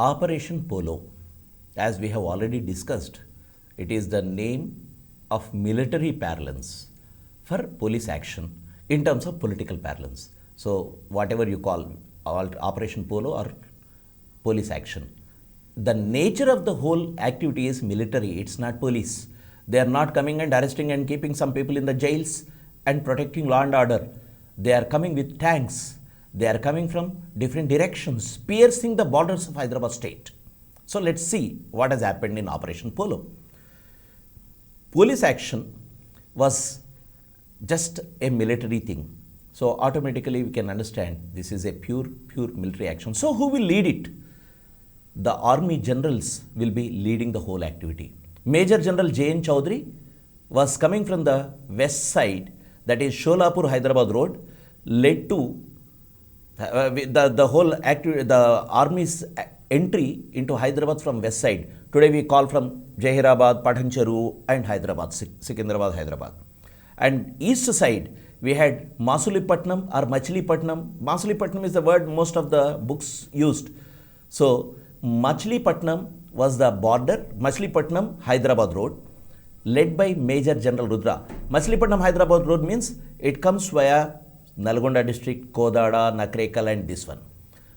Operation Polo, as we have already discussed, it is the name of military parlance for police action in terms of political parlance. So, whatever you call Operation Polo or police action, the nature of the whole activity is military, it's not police. They are not coming and arresting and keeping some people in the jails and protecting law and order. They are coming with tanks. They are coming from different directions, piercing the borders of Hyderabad state. So let's see what has happened in Operation Polo. Police action was just a military thing. So automatically we can understand this is a pure military action. So who will lead it? The army generals will be leading the whole activity. Major General J.N. Chaudhary was coming from the west side, that is Sholapur Hyderabad road, led to the whole activity, the army's entry into Hyderabad from west side. Today we call from Hyderabad, Pathancheru and Hyderabad, Secunderabad, Hyderabad. And east side we had Masulipatnam or Machilipatnam. Masulipatnam is the word most of the books used. So Machilipatnam was the border, Machilipatnam Hyderabad road, led by Major General Rudra. Machilipatnam Hyderabad road means it comes via Nalgonda district, Kodada, Nakrekal and this one.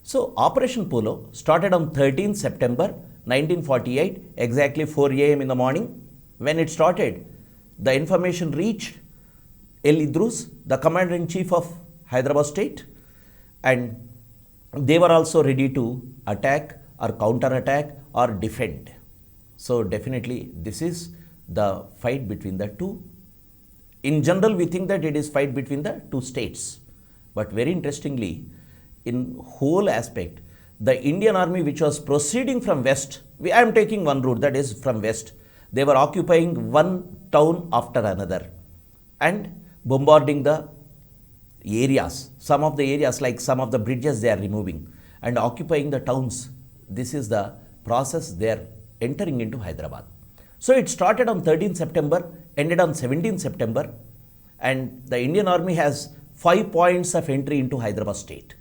So Operation Polo started on 13 September 1948, exactly 4 a.m. in the morning. When it started, the information reached L. Idrus, the Commander-in-Chief of Hyderabad state, and they were also ready to attack or counter-attack or defend. So definitely this is the fight between the two. In general, we think that it is fight between the two states. But very interestingly, in whole aspect, the Indian army which was proceeding from west, I am taking one route, that is from west, they were occupying one town after another and bombarding the areas. Some of the areas, like some of the bridges, they are removing and occupying the towns. This is the process they are entering into Hyderabad. So it started on 13 September, ended on 17 September, and the Indian army has 5 points of entry into Hyderabad state.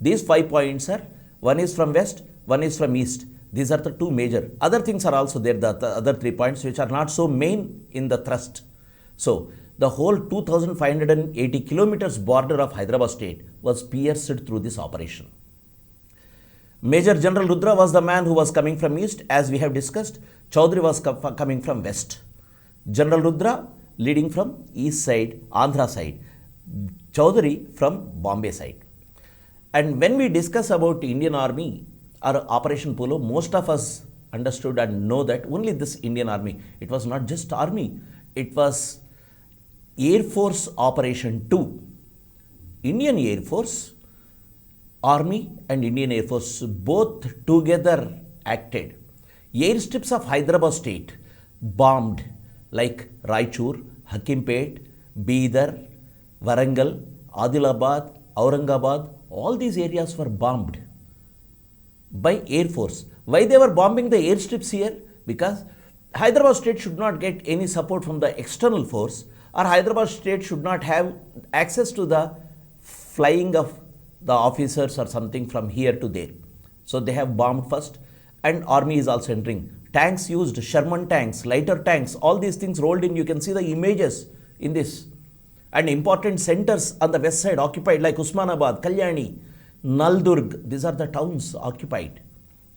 These 5 points are, one is from west, one is from east. These are the two major. Other things are also there, the other 3 points which are not so main in the thrust. So the whole 2,580 kilometers border of Hyderabad state was pierced through this operation. Major General Rudra was the man who was coming from east, as we have discussed. Chaudhary was coming from west. General Rudra leading from east side, Andhra side. Chaudhary from Bombay side. And when we discuss about Indian Army or Operation Polo, most of us understood and know that only this Indian Army, it was not just Army, it was Air Force Operation 2. Indian Air Force, Army and Indian Air Force both together acted. Airstrips of Hyderabad state bombed like Raichur, Hakimpet, Bidar, Warangal, Adilabad, Aurangabad, all these areas were bombed by Air Force. Why they were bombing the airstrips here? Because Hyderabad state should not get any support from the external force, or Hyderabad state should not have access to the flying of the officers or something from here to there. So they have bombed first, and army is also entering. Tanks used, Sherman tanks, lighter tanks, all these things rolled in. You can see the images in this. And important centers on the west side occupied like Usmanabad, Kalyani, Naldurg, these are the towns occupied.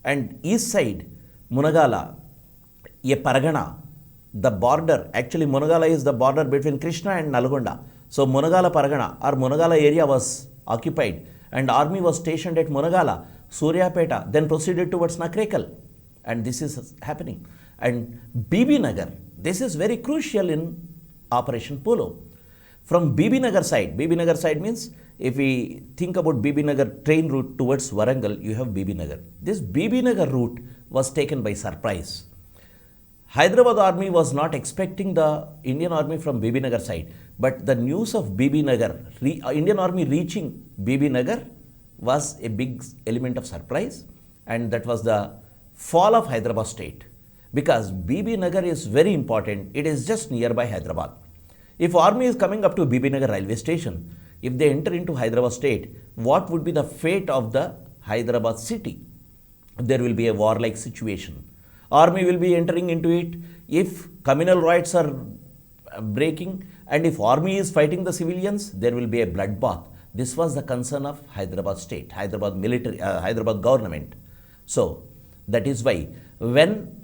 And east side, Munagala, Paragana, the border, actually Munagala is the border between Krishna and Nalgonda. So Munagala Paragana or Munagala area was occupied, and army was stationed at Munagala, Suryapeta, then proceeded towards Nakrekal, and this is happening. And BB Nagar, this is very crucial in Operation Polo. From BB Nagar side means if we think about BB Nagar train route towards Warangal, you have BB Nagar. This BB Nagar route was taken by surprise. Hyderabad army was not expecting the Indian army from BB Nagar side, but the news of BB Nagar, Indian army reaching BB Nagar was a big element of surprise, and that was the fall of Hyderabad state, because BB Nagar is very important. It is just nearby Hyderabad. If army is coming up to BB Nagar railway station, if they enter into Hyderabad state, what would be the fate of the Hyderabad city? there will be a warlike situation. Army will be entering into it if communal rights are breaking, and if army is fighting the civilians, there will be a bloodbath. This was the concern of Hyderabad state, Hyderabad military, Hyderabad government. So that is why when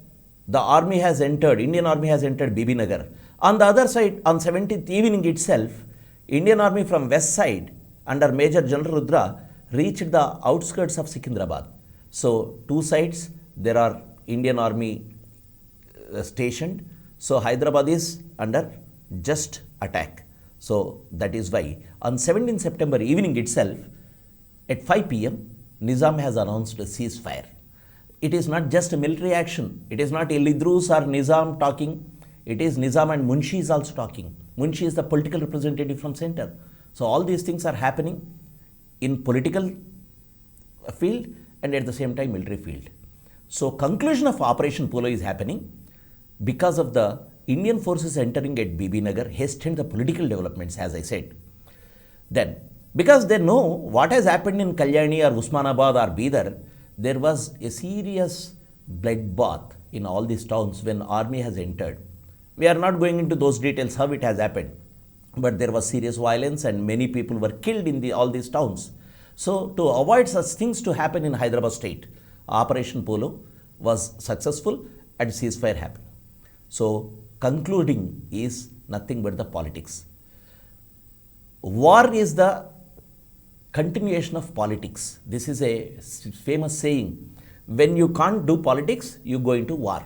the army has entered, Indian army has entered Bibi Nagar. On the other side, on 17th evening itself, Indian army from west side under Major General Rudra reached the outskirts of Secunderabad. So two sides there are Indian army stationed. So Hyderabad is under just attack. So that is why on 17 September evening itself at 5 p.m. Nizam has announced a ceasefire. It is not just a military action. It is not Elidrus or Nizam talking. It is Nizam and Munshi is also talking. Munshi is the political representative from center. So all these things are happening in political field and at the same time military field. So conclusion of Operation Polo is happening because of the Indian forces entering at Bibi Nagar hastened the political developments, as I said. Then, because they know what has happened in Kalyani or Usmanabad or Bidar, there was a serious bloodbath in all these towns when army has entered. We are not going into those details how it has happened, but there was serious violence and many people were killed in all these towns. So to avoid such things to happen in Hyderabad state, Operation Polo was successful and ceasefire happened. So concluding is nothing but the politics. War is the continuation of politics. This is a famous saying. When you can't do politics, you go into war.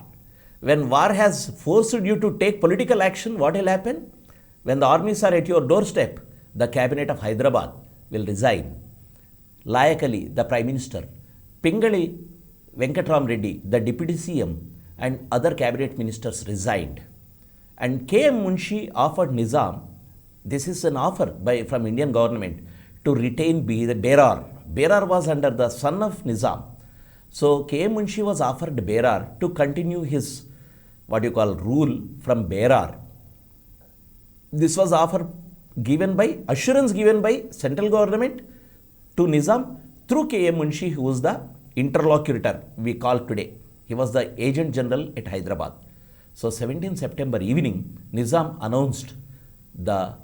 When war has forced you to take political action, what will happen? When the armies are at your doorstep, the cabinet of Hyderabad will resign. Layakali, the Prime Minister, Pingali Venkatram Reddy, the Deputy CM, and other cabinet ministers resigned. And K.M. Munshi offered Nizam, this is an offer from Indian government, to retain Berar. Berar was under the son of Nizam. So K.M. Munshi was offered Berar to continue his rule from Berar. This was assurance given by central government to Nizam through K.M. Munshi, who was the interlocutor we call today. He was the agent general at Hyderabad. So 17 September evening, Nizam announced the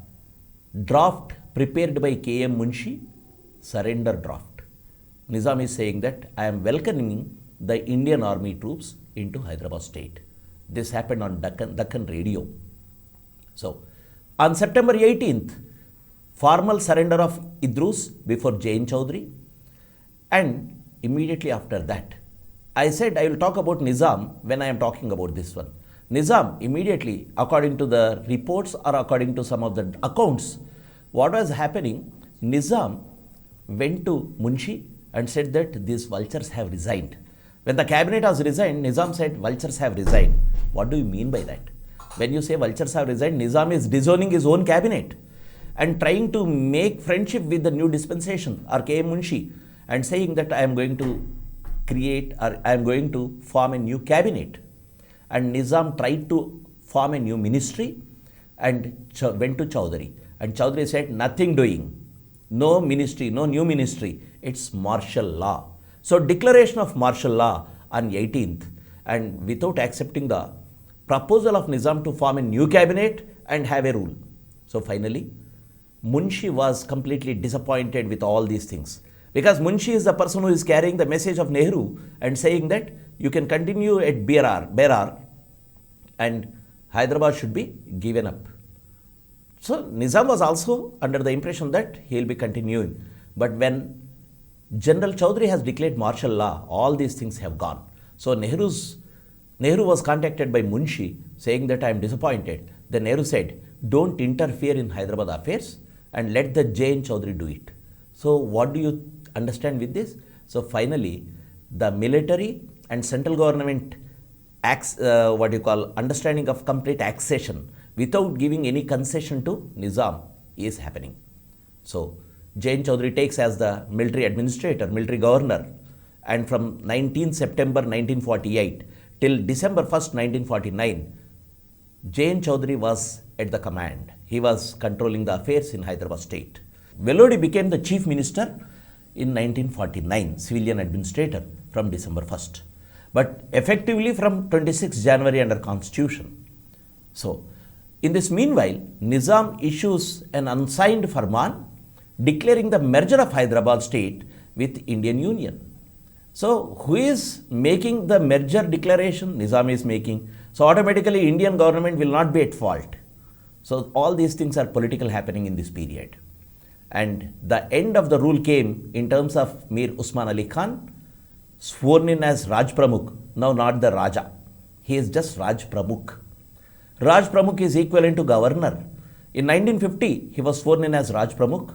draft prepared by K.M. Munshi, surrender draft. Nizam is saying that I am welcoming the Indian army troops into Hyderabad state. This happened on Deccan radio. So on September 18th, formal surrender of Idrus before Jain Chaudhary, and immediately after that, I said I will talk about Nizam when I am talking about this one. Nizam immediately, according to the reports or according to some of the accounts, what was happening, Nizam went to Munshi and said that these vultures have resigned. When the cabinet has resigned, Nizam said vultures have resigned. What do you mean by that? When you say vultures have resigned, Nizam is disowning his own cabinet and trying to make friendship with the new dispensation or K.M. Munshi and saying that I am going to create or I am going to form a new cabinet. And Nizam tried to form a new ministry and went to Chaudhary. And Chaudhary said, nothing doing, no ministry, no new ministry, it's martial law. So declaration of martial law on 18th, and without accepting the proposal of Nizam to form a new cabinet and have a rule. So finally, Munshi was completely disappointed with all these things. Because Munshi is the person who is carrying the message of Nehru and saying that you can continue at Berar and Hyderabad should be given up. So Nizam was also under the impression that he will be continuing. But when General Chaudhary has declared martial law, all these things have gone. So Nehru was contacted by Munshi saying that I am disappointed. Then Nehru said, don't interfere in Hyderabad affairs and let the Jain Chaudhary do it. So what do you understand with this? So finally, the military and central government understanding of complete accession without giving any concession to Nizam is happening. So Jain Chaudhary takes as the military administrator, military governor, and from 19 September 1948 till December 1st, 1949, Jain Chaudhary was at the command. He was controlling the affairs in Hyderabad state. Velodi became the chief minister in 1949, civilian administrator. from December 1st, but effectively from 26 January under Constitution. So, in this meanwhile, Nizam issues an unsigned farman declaring the merger of Hyderabad state with Indian Union. So, who is making the merger declaration? Nizam is making. So, automatically Indian government will not be at fault. So, all these things are political happening in this period. And the end of the rule came in terms of Mir Usman Ali Khan, sworn in as Raj Pramukh, now not the Raja. He is just Raj Pramukh. Raj Pramukh is equivalent to governor. In 1950, he was sworn in as Raj Pramukh,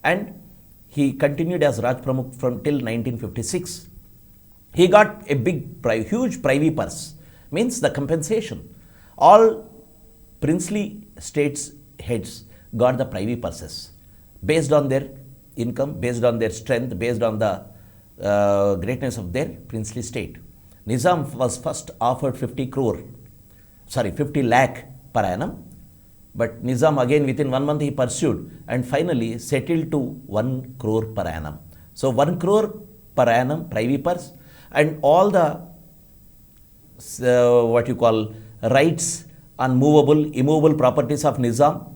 and he continued as Raj Pramukh from till 1956. He got a huge privy purse, means the compensation. All princely states heads got the privy purses based on their income, based on their strength, based on the greatness of their princely state. Nizam was first offered 50 lakh per annum, but Nizam again within 1 month he pursued and finally settled to 1 crore per annum. So 1 crore per annum privy purse, and all the rights on movable, immovable properties of Nizam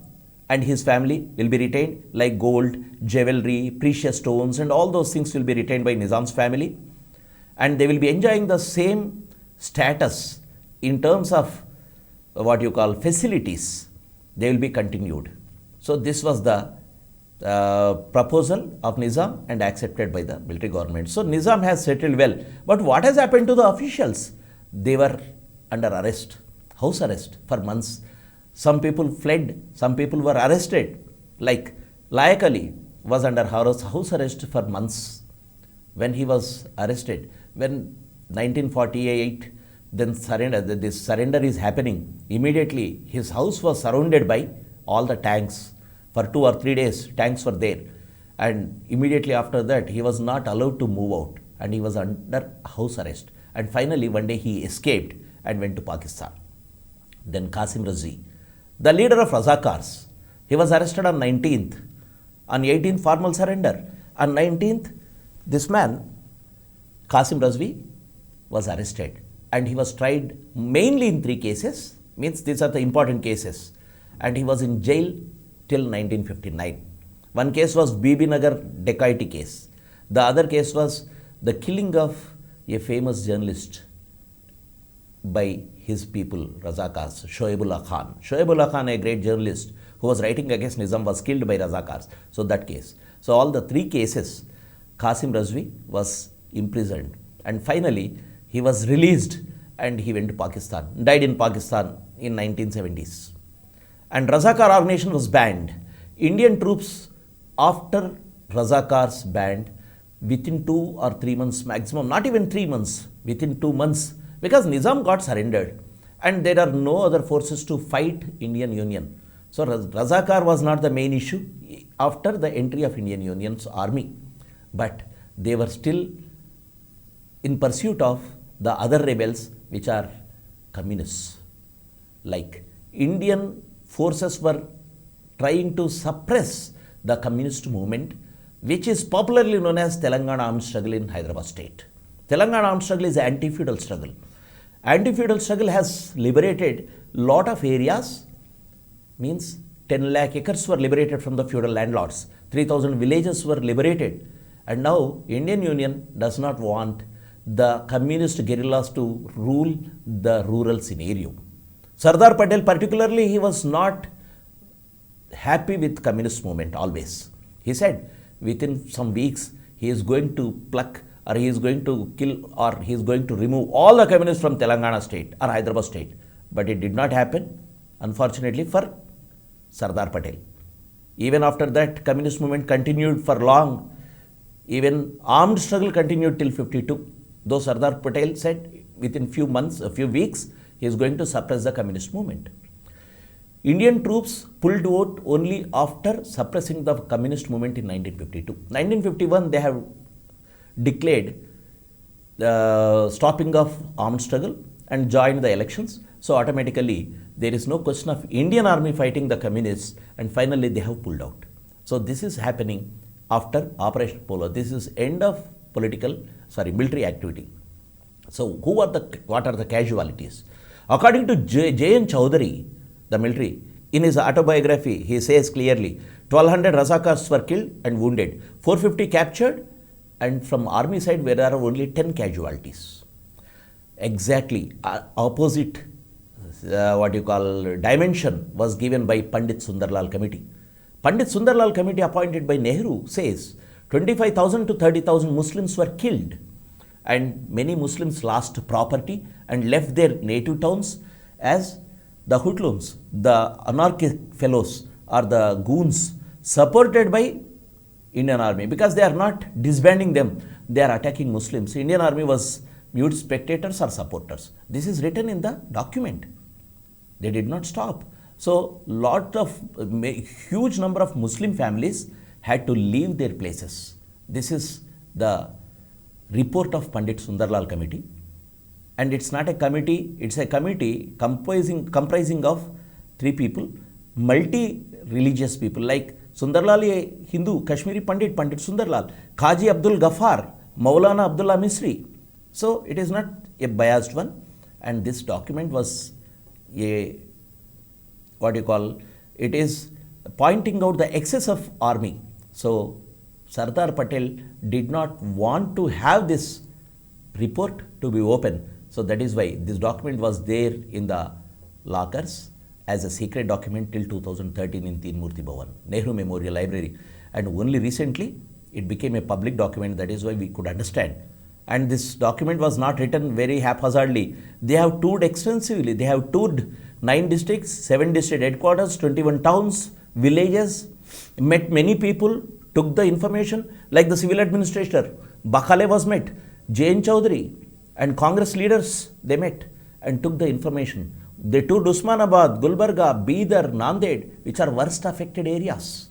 and his family will be retained, like gold, jewelry, precious stones, and all those things will be retained by Nizam's family, and they will be enjoying the same status in terms of facilities. They will be continued. So this was the proposal of Nizam and accepted by the military government. So Nizam has settled well. But what has happened to the officials? They were under arrest, house arrest for months. Some people fled, some people were arrested. Like Layak Ali was under house arrest for months when he was arrested. When 1948, then this surrender is happening. Immediately, his house was surrounded by all the tanks. For 2 or 3 days, tanks were there. And immediately after that, he was not allowed to move out. And he was under house arrest. And finally, one day he escaped and went to Pakistan. Then Qasim Razi, the leader of Razakars, he was arrested on 19th. On 18th, formal surrender. On 19th, this man, Qasim Razvi, was arrested. And he was tried mainly in 3 cases, means these are the important cases. And he was in jail till 1959. One case was Bibi Nagar dacoity case. The other case was the killing of a famous journalist by his people, Razakars, Shoaibullah Khan. Shoaibullah Khan, a great journalist who was writing against Nizam, was killed by Razakars. So that case. So all the 3 cases, Qasim Razvi was imprisoned. And finally, he was released and he went to Pakistan, died in Pakistan in 1970s. And Razakar organization was banned. Indian troops, after Razakars banned, within 2 or 3 months maximum, not even 3 months, within 2 months, because Nizam got surrendered and there are no other forces to fight Indian Union. So Razakar was not the main issue after the entry of Indian Union's army, but they were still in pursuit of the other rebels, which are communists. Like Indian forces were trying to suppress the communist movement, which is popularly known as Telangana armed struggle in Hyderabad state. Telangana armed struggle is an anti-feudal struggle. Anti-feudal struggle has liberated lot of areas, means 10 lakh acres were liberated from the feudal landlords, 3,000 villages were liberated, and now Indian Union does not want the communist guerrillas to rule the rural scenario. Sardar Patel particularly, he was not happy with communist movement always. He said within some weeks he is going to pluck, or he is going to kill, or he is going to remove all the communists from Telangana state or Hyderabad state. But it did not happen, unfortunately, for Sardar Patel. Even after that, communist movement continued for long. Even armed struggle continued till 52. Though Sardar Patel said within few months, a few weeks, he is going to suppress the communist movement. Indian troops pulled out only after suppressing the communist movement in 1952. 1951, they have declared the stopping of armed struggle and joined the elections. So automatically, there is no question of Indian army fighting the communists, and finally they have pulled out. So this is happening after Operation Polo. This is end of military activity. So what are the casualties? According to J.N. Chowdhury, the military, in his autobiography, he says clearly, 1200 Razakars were killed and wounded, 450 captured, and from army side there are only 10 casualties. Exactly opposite dimension was given by Pandit Sundarlal Committee. Pandit Sundarlal Committee appointed by Nehru says 25,000 to 30,000 Muslims were killed, and many Muslims lost property and left their native towns as the hoodlums, the anarchic fellows or the goons supported by Indian army, because they are not disbanding them, they are attacking Muslims. Indian army was mute spectators or supporters. This is written in the document. They did not stop. So huge number of Muslim families had to leave their places. This is the report of Pandit Sundarlal Committee. And it's not a committee, it's a committee comprising of 3 people, multi-religious people, like Sundarlal, a Hindu, Kashmiri Pandit Sundarlal, Qazi Abdul Ghaffar, Maulana Abdullah Misri. So it is not a biased one, and this document was it is pointing out the excess of army. So Sardar Patel did not want to have this report to be open. So that is why this document was there in the lockers as a secret document till 2013 in Teen Murti Bhavan, Nehru Memorial Library. And only recently it became a public document. That is why we could understand. And this document was not written very haphazardly. They have toured extensively. They have toured 9 districts, 7 district headquarters, 21 towns, villages, met many people, took the information, like the civil administrator, Bakhale was met, J.N. Chowdhury, and Congress leaders, they met and took the information. They toured Usmanabad, Gulbarga, Bidar, Nanded, which are worst affected areas.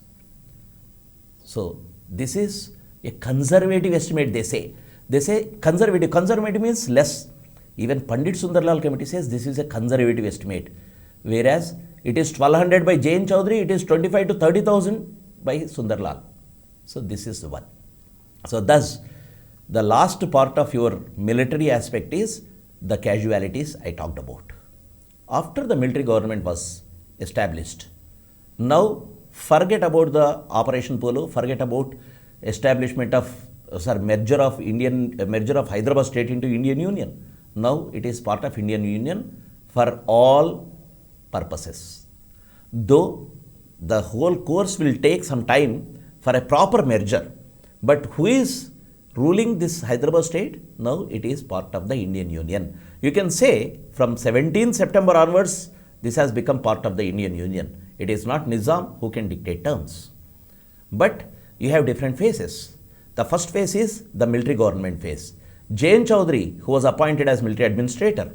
So this is a conservative estimate, they say. They say conservative. Conservative means less. Even Pandit Sundarlal Committee says this is a conservative estimate. Whereas it is 1200 by J.N. Chowdhury, it is 25 to 30,000 by Sundarlal. So this is the one. So thus, the last part of your military aspect is the casualties I talked about. After the military government was established, now forget about the Operation Polo, forget about establishment of merger of Hyderabad state into Indian Union. Now it is part of Indian Union for all purposes. Though the whole course will take some time for a proper merger, but who is ruling this Hyderabad state? Now it is part of the Indian Union. You can say from 17 September onwards, this has become part of the Indian Union. It is not Nizam who can dictate terms. But you have different phases. The first phase is the military government phase. J.N. Chowdhury, who was appointed as military administrator,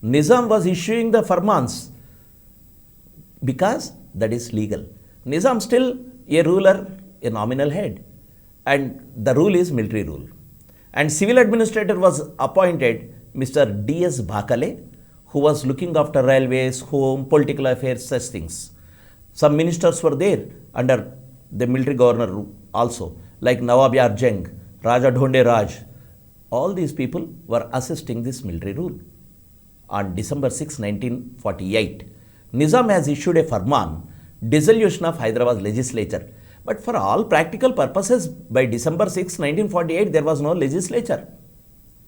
Nizam was issuing the farmans because that is legal. Nizam still a ruler, a nominal head, and the rule is military rule. And civil administrator was appointed Mr. D.S. Bhakale, who was looking after railways, home, political affairs, such things. Some ministers were there under the military governor also, like Nawab Yar Jang, Raja Dhonde Raj. All these people were assisting this military rule. On December 6, 1948, Nizam has issued a farman, dissolution of Hyderabad legislature. But for all practical purposes, by December 6, 1948, there was no legislature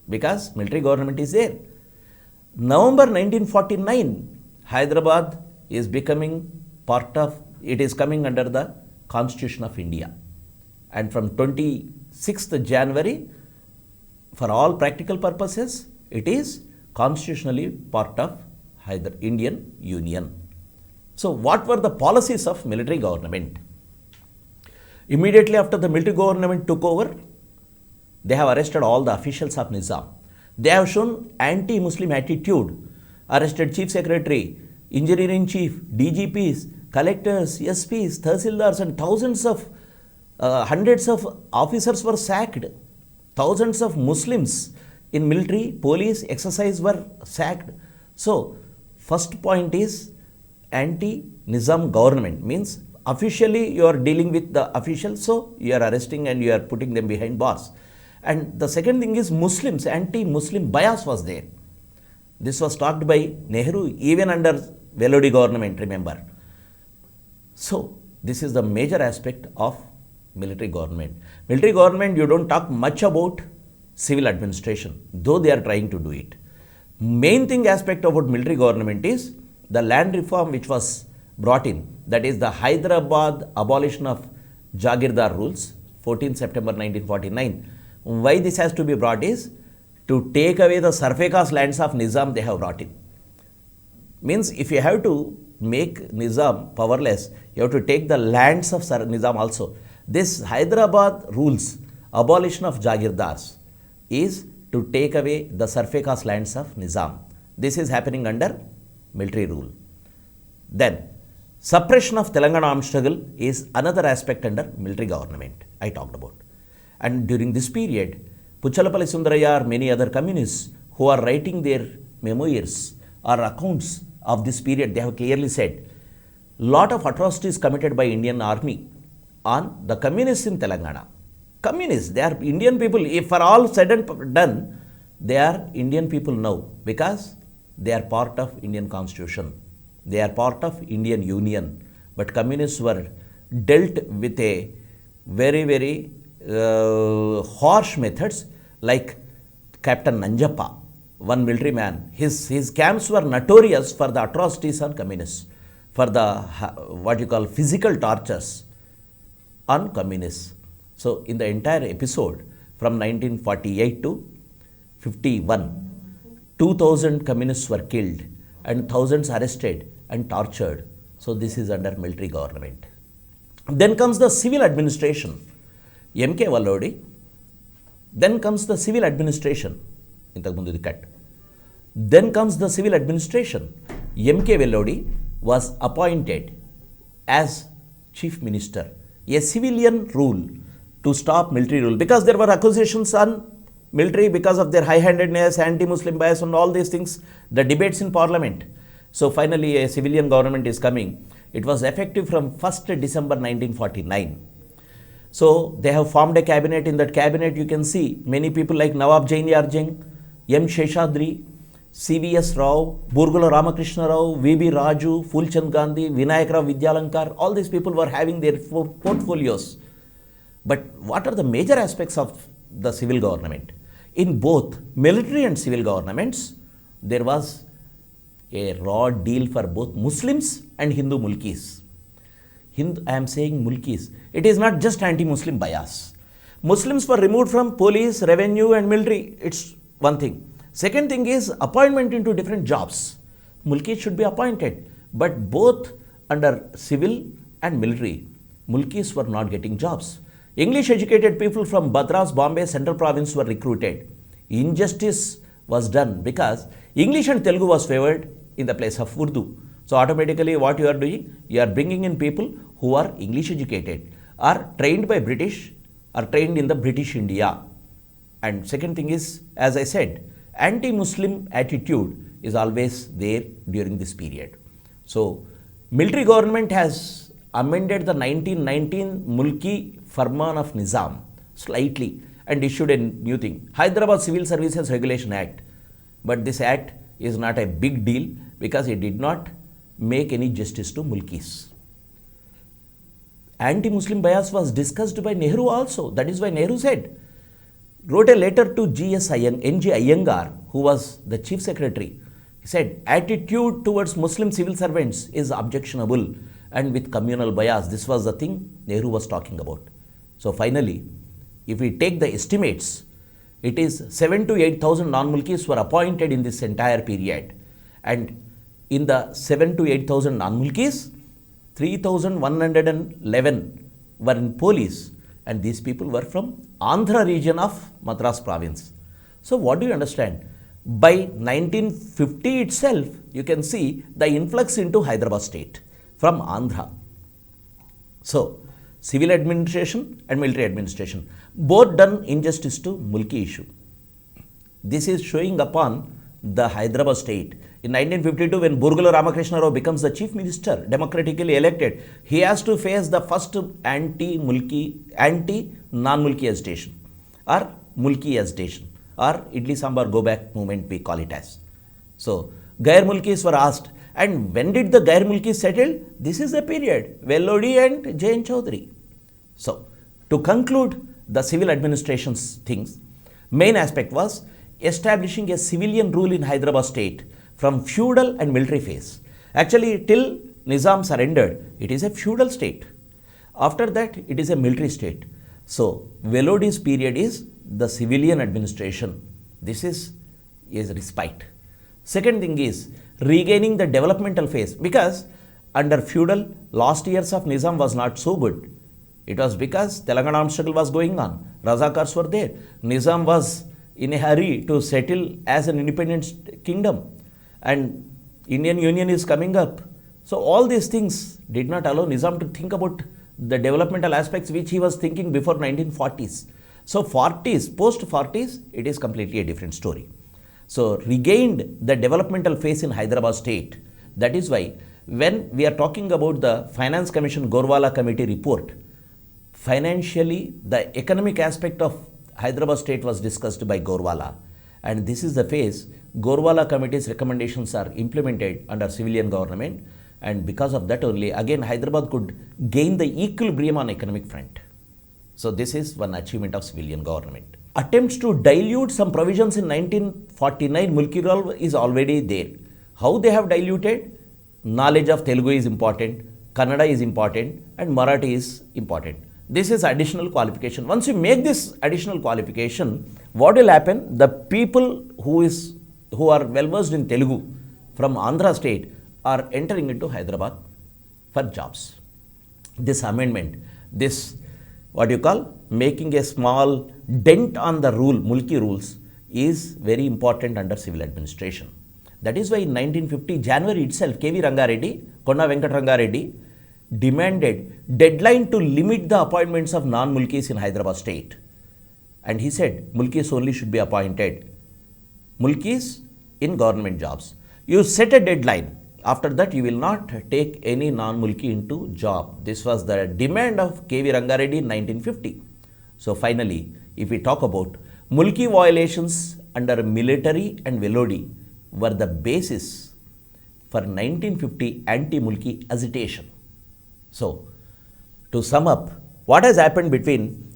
because military government is there. November 1949, Hyderabad is becoming part of, it is coming under the Constitution of India. And from 26th January, for all practical purposes, it is constitutionally part of Indian Union. So what were the policies of military government? Immediately after the military government took over, they have arrested all the officials of Nizam. They have shown anti-Muslim attitude, arrested chief secretary, engineer-in-chief, DGPs, collectors, SPs, Tahsildars, and thousands of, hundreds of officers were sacked. Thousands of Muslims in military, police exercise were sacked. So, first point is anti-Nizam government, means officially you are dealing with the officials, so you are arresting and you are putting them behind bars. And the second thing is Muslims, anti-Muslim bias was there. This was talked by Nehru even under Velodi government, remember. So, this is the major aspect of military government. Military government, you don't talk much about civil administration, though they are trying to do it. Main thing aspect about military government is the land reform which was brought in, that is the Hyderabad abolition of Jagirdar rules, 14 September 1949. Why this has to be brought is to take away the surface lands of Nizam they have brought in. Means if you have to make Nizam powerless, you have to take the lands of Nizam also. This Hyderabad rules, abolition of Jagirdars, is to take away the surface lands of Nizam. This is happening under military rule. Then, suppression of Telangana armed struggle is another aspect under military government I talked about. And during this period, Puchalapalli Sundaraya or many other communists who are writing their memoirs or accounts of this period, they have clearly said, lot of atrocities committed by Indian army on the communists in Telangana. Communists, they are Indian people. If for all said and done, they are Indian people now because they are part of Indian constitution. They are part of Indian Union. But communists were dealt with a very harsh methods, like Captain Nanjappa, one military man. His camps were notorious for the atrocities on communists, for the what you call physical tortures on communists. So in the entire episode from 1948 to 51, 2000 communists were killed and thousands arrested and tortured. So this is under military government. Then comes the civil administration. M.K. Vallodi. Then comes the civil administration. Then comes the civil administration. M.K. Vallodi was appointed as chief minister. A civilian rule to stop military rule, because there were accusations on military because of their high-handedness, anti-Muslim bias and all these things, the debates in parliament. So finally a civilian government is coming. It was effective from 1st December 1949. So they have formed a cabinet. In that cabinet you can see many people like Nawab Jain Yarjeng, M. Sheshadri, C.V.S. Rao, Burgula Ramakrishna Rao, V.B. Raju, Fulchand Gandhi, Vinayak Rao Vidyalankar, all these people were having their portfolios. But what are the major aspects of the civil government? In both military and civil governments, there was a raw deal for both Muslims and Hindu mulkis. I am saying mulkis. It is not just anti-Muslim bias. Muslims were removed from police, revenue and military. It's one thing. Second thing is appointment into different jobs. Mulkis should be appointed. But both under civil and military, mulkis were not getting jobs. English educated people from Madras, Bombay, Central Province were recruited. Injustice was done because English and Telugu was favored in the place of Urdu. So automatically what you are doing? You are bringing in people who are English educated, are trained by British, are trained in the British India. And second thing is, as I said, anti-Muslim attitude is always there during this period. So military government has amended the 1919 Mulki Farman of Nizam slightly and issued a new thing, Hyderabad Civil Services Regulation Act. But this act is not a big deal because it did not make any justice to mulkis. Anti-Muslim bias was discussed by Nehru also. That is why Nehru wrote a letter to N.G. Iyengar, who was the chief secretary. He said, attitude towards Muslim civil servants is objectionable and with communal bias. This was the thing Nehru was talking about. So finally, if we take the estimates, it is 7,000 to 8,000 non-mulkis were appointed in this entire period. And in the 7,000 to 8,000 non-mulkis, 3,111 were in police, and these people were from Andhra region of Madras province. So what do you understand? By 1950 itself, you can see the influx into Hyderabad state from Andhra. So civil administration and military administration, both done injustice to mulki issue. This is showing upon the Hyderabad state. In 1952, when Burgula Ramakrishna Rao becomes the chief minister, democratically elected, he has to face the first anti-non-mulki agitation or Mulki agitation or Idli Sambar go back movement we call it as. So, Gair Mulkis were asked, and when did the Gair Mulkis settle? This is the period, Velodi and Jain Chaudhary. So, to conclude the civil administration's things, main aspect was establishing a civilian rule in Hyderabad state from feudal and military phase. Actually, till Nizam surrendered, it is a feudal state. After that, it is a military state. So, Velodi's period is the civilian administration. This is respite. Second thing is regaining the developmental phase, because under feudal, last years of Nizam was not so good. It was because Telangana armed struggle was going on. Razakars were there. Nizam was in a hurry to settle as an independent kingdom. And Indian Union is coming up. So all these things did not allow Nizam to think about the developmental aspects which he was thinking before 1940s. So 40s, post 40s, it is completely a different story. So regained the developmental phase in Hyderabad state. That is why when we are talking about the Finance Commission Gorwala Committee report, financially the economic aspect of Hyderabad state was discussed by Gorwala, and this is the phase Gorwala Committee's recommendations are implemented under civilian government, and because of that only again Hyderabad could gain the equilibrium on economic front. So this is one achievement of civilian government. Attempts to dilute some provisions in 1949 Mulki rule is already there. How they have diluted? Knowledge of Telugu is important, Kannada is important, and Marathi is important. This is additional qualification. Once you make this additional qualification, what will happen? The people who are well versed in Telugu from Andhra state are entering into Hyderabad for jobs. This amendment, this what you call making a small dent on the rule, Mulki rules, is very important under civil administration. That is why in 1950 January itself, K.V. Rangareddy, Konna Venkat Rangareddy demanded deadline to limit the appointments of non-Mulkis in Hyderabad state. And he said Mulkis only should be appointed. Mulkis in government jobs. You set a deadline. After that, you will not take any non-Mulki into job. This was the demand of K.V. Rangareddy in 1950. So finally, if we talk about Mulki violations under military and Velodi were the basis for 1950 anti-Mulki agitation. So, to sum up, what has happened between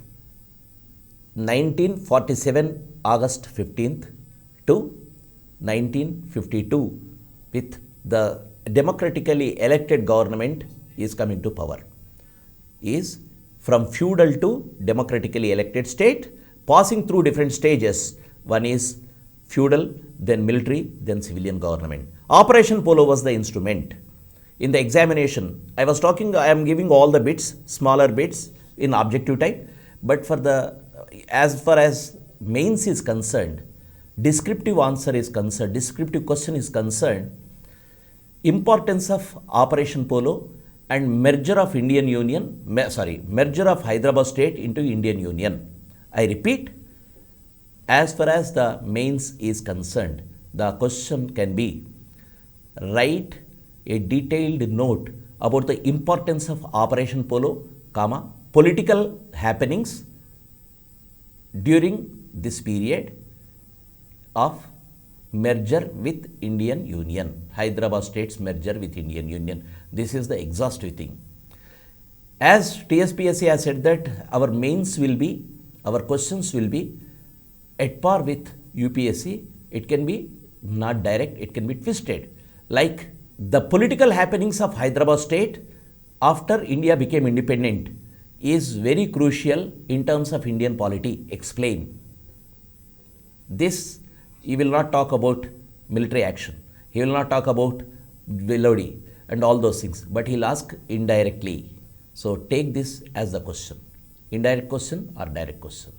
1947 August 15th to 1952 with the democratically elected government is coming to power, is from feudal to democratically elected state, passing through different stages. One is feudal, then military, then civilian government. Operation Polo was the instrument. In the examination, I am giving all the bits, smaller bits in objective type, but for the, as far as mains is concerned, descriptive answer is concerned, descriptive question is concerned, importance of Operation Polo and merger of Indian Union, merger of Hyderabad state into Indian Union. I repeat, as far as the mains is concerned, the question can be, write a detailed note about the importance of Operation Polo, political happenings during this period of merger with Indian Union, Hyderabad state's merger with Indian Union. This is the exhaustive thing. As TSPSC has said that our mains will be, our questions will be at par with UPSC. It can be not direct, it can be twisted. Like the political happenings of Hyderabad state after India became independent is very crucial in terms of Indian polity. Explain. This, he will not talk about military action. He will not talk about Velodi and all those things, but he'll ask indirectly. So take this as the question. Indirect question or direct question.